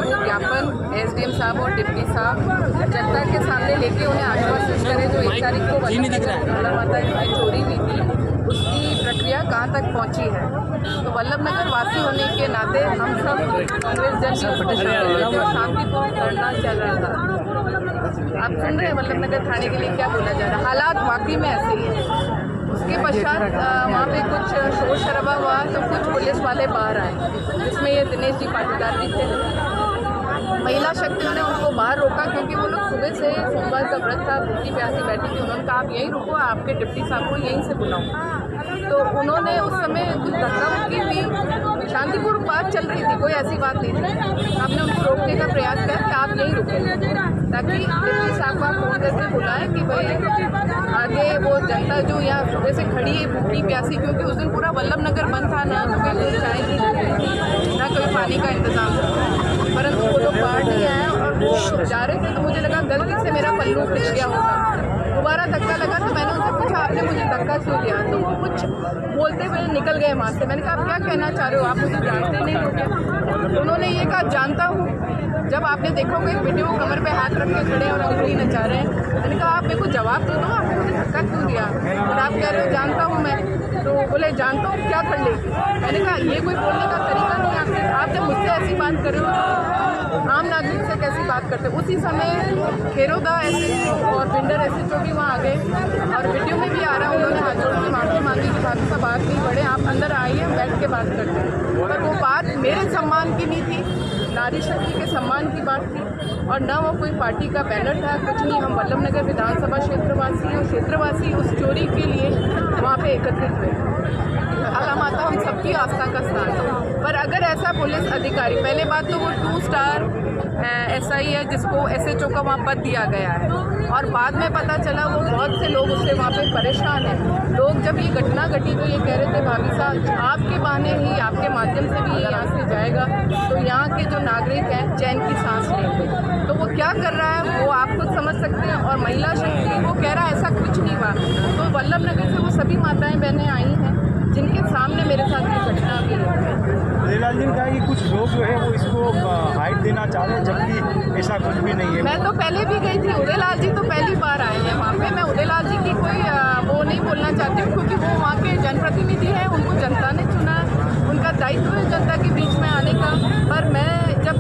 कि वो ज्ञापन एसडीएम साहब और डिप्टी साहब जनता के सामने लेके उन्हें आश्वासित करें जो 1 तारीख को वल्लभ माता की चोरी हुई थी उसकी प्रक्रिया कहाँ तक पहुँची है। तो वल्लभ नगर वासी होने के नाते हम सब कांग्रेस जन जो शांतिपूर्ण धरना चल रहा था, आप सुन रहे हैं वल्लभ नगर थाने के लिए क्या बोला जा रहा है। हालात वाकई में ऐसे ही है। उसके पश्चात वहाँ पे कुछ शोर शराबा हुआ तो कुछ पुलिस वाले बाहर आए, जिसमें ये दिनेश जी पाटीदार भी थे। महिला शक्तियों ने उनको बाहर रोका क्योंकि वो लोग सुबह से सोमवार का व्रत था, भूखी प्यासी बैठी थी। उन्होंने कहा आप यहीं रुको, आपके डिप्टी साहब को यहीं से बुलाऊं। तो उन्होंने उस समय कुछ धक्का मुक्की हुई, शांतिपूर्ण बात चल रही थी, कोई ऐसी बात नहीं थी। हमने उनको रोकने का प्रयास किया कि आप यहीं रुके, ताकि डिप्टी साहब को फोन करके बुलाएं कि भाई आगे वो जनता जो यहाँ सुबह से खड़ी है भूखी प्यासी, क्योंकि उस दिन पूरा वल्लभ नगर बंद था, ना तो कोई चाय की ना कोई पानी का इंतजाम था। परंतु वो लोग बाहर नहीं आए और वो जा रहे थे तो मुझे लगा गलती से मेरा पल्लू पिच गया होगा। दोबारा धक्का लगा तो मैंने उनसे पूछा आपने मुझे धक्का क्यों दिया, तो वो कुछ बोलते हुए निकल गए वहाँ से। मैंने कहा आप क्या कहना चाह रहे हो, आप मुझे जानते नहीं हो क्या। उन्होंने ये कहा जानता हूँ। जब आपने देखोगे वीडियो कमर पे हाथ रख के खड़े और अंगुली नचा रहे हैं, मैंने कहा आप मेरे को जवाब दो, आपने मुझे धक्का क्यों दिया और आप कह रहे हो जानता हूँ मैं। तो बोले जानता हूँ क्या कर लेगी। मैंने कहा ये कोई बोलने का तरीका नहीं है, आप जब मुझसे ऐसी बात कर रहे हो आम नागरिक से कैसी बात करते। उसी समय खेरोदा SHO और बिंडर SHO भी वहाँ आ गए और वीडियो में भी आ रहा है, उन्होंने हाथ जोड़ के माफ़ी मांगी कि भाभी साहब बात नहीं बढ़े, आप अंदर आइए बैठ के बात करते हैं। पर वो बात मेरे सम्मान की नहीं थी, नारी शक्ति के सम्मान की बात थी और न वो कोई पार्टी का बैनर था, कुछ नहीं। हम वल्लभ नगर विधानसभा क्षेत्रवासी और क्षेत्रवासी उस चोरी के लिए वहाँ पे एकत्रित हुए। काला माता हम सबकी आस्था का स्थान है। पर अगर ऐसा पुलिस अधिकारी, पहले बात तो वो 2 स्टार SI है जिसको SHO का वहाँ पद दिया गया है और बाद में पता चला वो बहुत से लोग उससे वहाँ पे परेशान हैं। लोग जब ये घटना घटी तो ये कह रहे थे भाभी साहब आपके बहाने ही, आपके माध्यम से भी यहाँ से जाएगा तो यहाँ के जो नागरिक हैं चैन की सांस लेंगे। तो वो क्या कर रहा है वो आप खुद समझ सकते हैं। और महिला शक्ति वो कह रहा है ऐसा कुछ नहीं हुआ। तो वल्लभ नगर से वो सभी माताएं बहनें आई हैं जिनके सामने मेरे साथ ये घटना भी है। उदयलाल जी ने कहा कि कुछ लोग जो है वो इसको हाइट देना चाह रहे हैं, जबकि ऐसा कुछ भी नहीं है। मैं तो पहले भी गई थी, उदयलाल जी तो पहली बार आए हैं वहाँ पे। मैं उदयलाल जी की कोई वो नहीं बोलना चाहती हूँ क्योंकि वो वहाँ के जनप्रतिनिधि हैं, उनको जनता ने चुना है, उनका दायित्व है जनता के बीच में आने का। पर मैं जब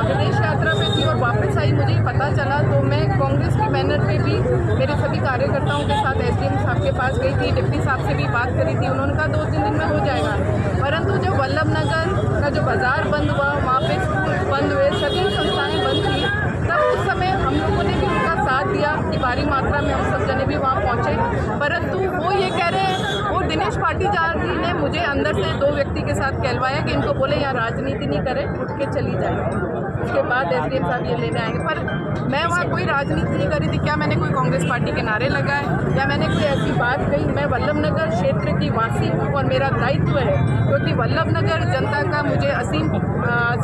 विदेश यात्रा पे थी और वापस आई मुझे पता चला तो मैं कांग्रेस के बैनर पे भी मेरे सभी कार्यकर्ताओं के साथ SDM साहब के पास गई थी, डिप्टी साहब से भी बात करी थी। उन्होंने कहा 2-3 दिन में हो जाएगा। परंतु जब वल्लभ नगर का जो बाजार बंद हुआ, वहाँ पे स्कूल बंद हुए, सभी संस्थाएं बंद थी, तब उस समय हम लोगों ने भी उनका साथ दिया कि भारी मात्रा में हम सब जने भी वहाँ पहुँचे। परंतु वो ये कह रहे हैं, वो दिनेश पाटीदार जी ने मुझे अंदर से 2 व्यक्ति के साथ कहलवाया कि इनको बोले यहाँ राजनीति नहीं करे, उठ के चली जाए। उसके बाद SDM साहब ये लेने आएंगे। पर मैं वहाँ कोई राजनीति नहीं करी थी। क्या मैंने कोई कांग्रेस पार्टी के नारे लगाए या मैंने कोई ऐसी बात कही। मैं वल्लभ नगर क्षेत्र की वासी हूँ और मेरा दायित्व है क्योंकि वल्लभ नगर जनता का मुझे असीम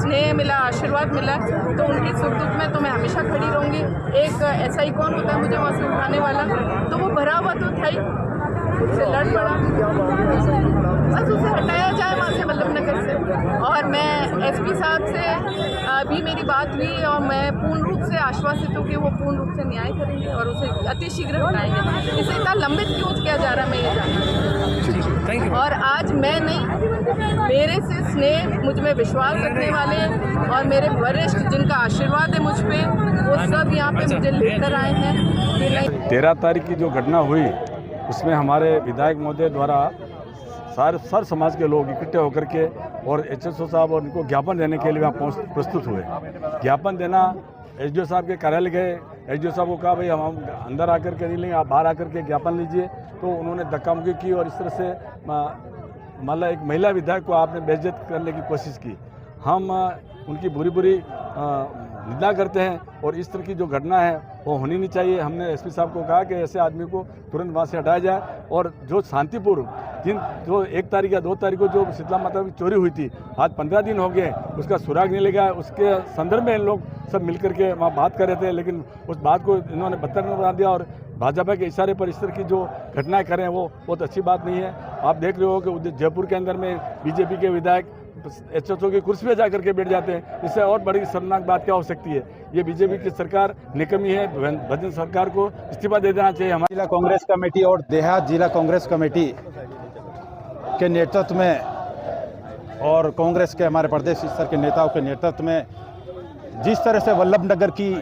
स्नेह मिला, आशीर्वाद मिला, तो उनकी सुख दुख में तो मैं हमेशा खड़ी रहूँगी। एक SI कौन होता है मुझे वहाँ से उठाने वाला, तो वो भरा हुआ तो था ही, उससे लड़ पड़ा, बस उसे हटाया जाए वहाँ से वल्लभ नगर से। और मैं SP साहब से भी मेरी बात हुई और मैं पूर्ण रूप से आश्वासित हूँ कि वो पूर्ण रूप से न्याय करेंगे और उसे अतिशीघ्र हटाएंगे। इसे इतना लंबित क्यों किया जा रहा है मैं ये जानना चाहूँ। और आज मैं नहीं, मेरे से स्नेह, मुझ में विश्वास रखने वाले और मेरे वरिष्ठ जिनका आशीर्वाद है मुझ पर, वो सब यहाँ पे मुझे लेकर आए हैं। 13 तारीख की जो घटना हुई उसमें हमारे विधायक महोदय द्वारा सर समाज के लोग इकट्ठे होकर के और SHO साहब और उनको ज्ञापन देने के लिए वहाँ प्रस्तुत हुए। ज्ञापन देना SDO साहब के कार्यालय गए, SDO साहब को कहा भाई हम अंदर आकर के नहीं लेंगे, आप बाहर आकर के ज्ञापन लीजिए। तो उन्होंने धक्का मुक्की की और इस तरह से मतलब एक महिला विधायक को आपने बेइज्जत करने की कोशिश की। हम उनकी बुरी निंदा करते हैं और इस तरह की जो घटना है वो होनी नहीं चाहिए। हमने SP साहब को कहा कि ऐसे आदमी को तुरंत वहाँ से हटाया जाए और जो शांतिपूर्ण जो 1 तारीख या 2 तारीख को जो शीतला माता की चोरी हुई थी, आज 15 दिन हो गए, उसका सुराग नहीं लगा। उसके संदर्भ में इन लोग सब मिलकर के वहाँ बात कर रहे थे, लेकिन उस बात को इन्होंने बदतर बना दिया और भाजपा के इशारे पर इस तरह की जो घटनाएं करें वो बहुत अच्छी बात नहीं है। आप देख रहे हो कि जयपुर के अंदर में BJP के विधायक HSO की कुर्सी पे जाकर के बैठ जाते हैं। इससे और बड़ी शर्मनाक बात क्या हो सकती है? ये बीजेपी की सरकार निकम्मी है। भजन सरकार को इस्तीफा दे देना चाहिए। हमारे जिला कांग्रेस कमेटी और देहात जिला कांग्रेस कमेटी के नेतृत्व में और कांग्रेस के हमारे प्रदेश स्तर के नेताओं के नेतृत्व में जिस तरह से वल्लभनगर की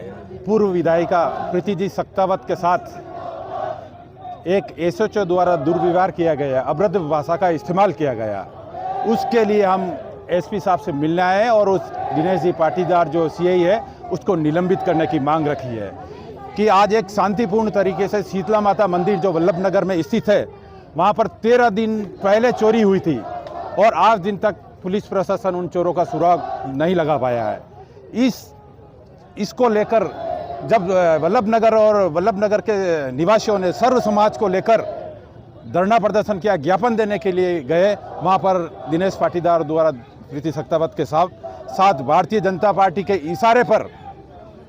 पूर्व विधायिका प्रीति सक्तावत के साथ एक SHO द्वारा दुर्व्यवहार किया गया, अभद्र भाषा का इस्तेमाल किया गया, उसके लिए हम SP साहब से मिलने आए और उस दिनेश जी पाटीदार जो CI है उसको निलंबित करने की मांग रखी है कि आज एक शांतिपूर्ण तरीके से शीतला माता मंदिर जो वल्लभनगर में स्थित है वहाँ पर 13 दिन पहले चोरी हुई थी और आज दिन तक पुलिस प्रशासन उन चोरों का सुराग नहीं लगा पाया है। इसको लेकर जब वल्लभनगर और वल्लभनगर के निवासियों ने सर्व समाज को लेकर धरना प्रदर्शन किया, ज्ञापन देने के लिए गए, वहाँ पर दिनेश पाटीदार द्वारा प्रीति सक्तावत के साथ भारतीय जनता पार्टी के इशारे पर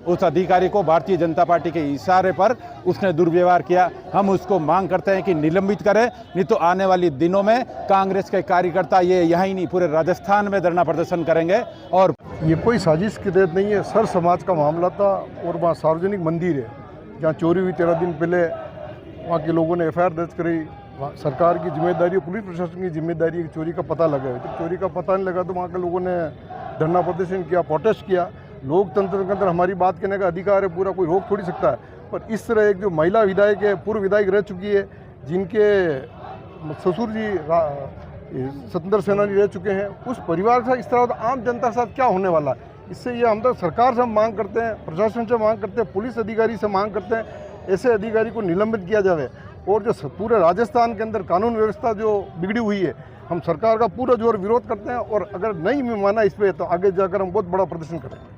उस अधिकारी को भारतीय जनता पार्टी के इशारे पर उसने दुर्व्यवहार किया। हम उसको मांग करते हैं कि निलंबित करें, नहीं तो आने वाले दिनों में कांग्रेस के कार्यकर्ता ये यहाँ ही नहीं पूरे राजस्थान में धरना प्रदर्शन करेंगे। और ये कोई साजिश के तहत नहीं है, सर समाज का मामला था और वहाँ सार्वजनिक मंदिर है जहाँ चोरी हुई 13 दिन पहले, वहाँ के लोगों ने FIR दर्ज कराई। सरकार की जिम्मेदारी, पुलिस प्रशासन की जिम्मेदारी है कि चोरी का पता लगाए। जब चोरी का पता नहीं लगा तो वहाँ के लोगों ने धरना प्रदर्शन किया, प्रोटेस्ट किया। लोकतंत्र के अंदर हमारी बात कहने का अधिकार है, पूरा कोई रोक थोड़ी सकता है। पर इस तरह एक जो महिला विधायक है, पूर्व विधायक रह चुकी है, जिनके ससुर जी स्वतंत्र सेनानी रह चुके हैं, उस परिवार के साथ इस तरह तो आम जनता के साथ क्या होने वाला है? इससे ये हम तो सरकार से हम मांग करते हैं, प्रशासन से मांग करते हैं, पुलिस अधिकारी से मांग करते हैं, ऐसे अधिकारी को निलंबित किया जाए। और जो पूरे राजस्थान के अंदर कानून व्यवस्था जो बिगड़ी हुई है, हम सरकार का पूरा जोर विरोध करते हैं और अगर नहीं माना इस पर तो आगे जाकर हम बहुत बड़ा प्रदर्शन करेंगे।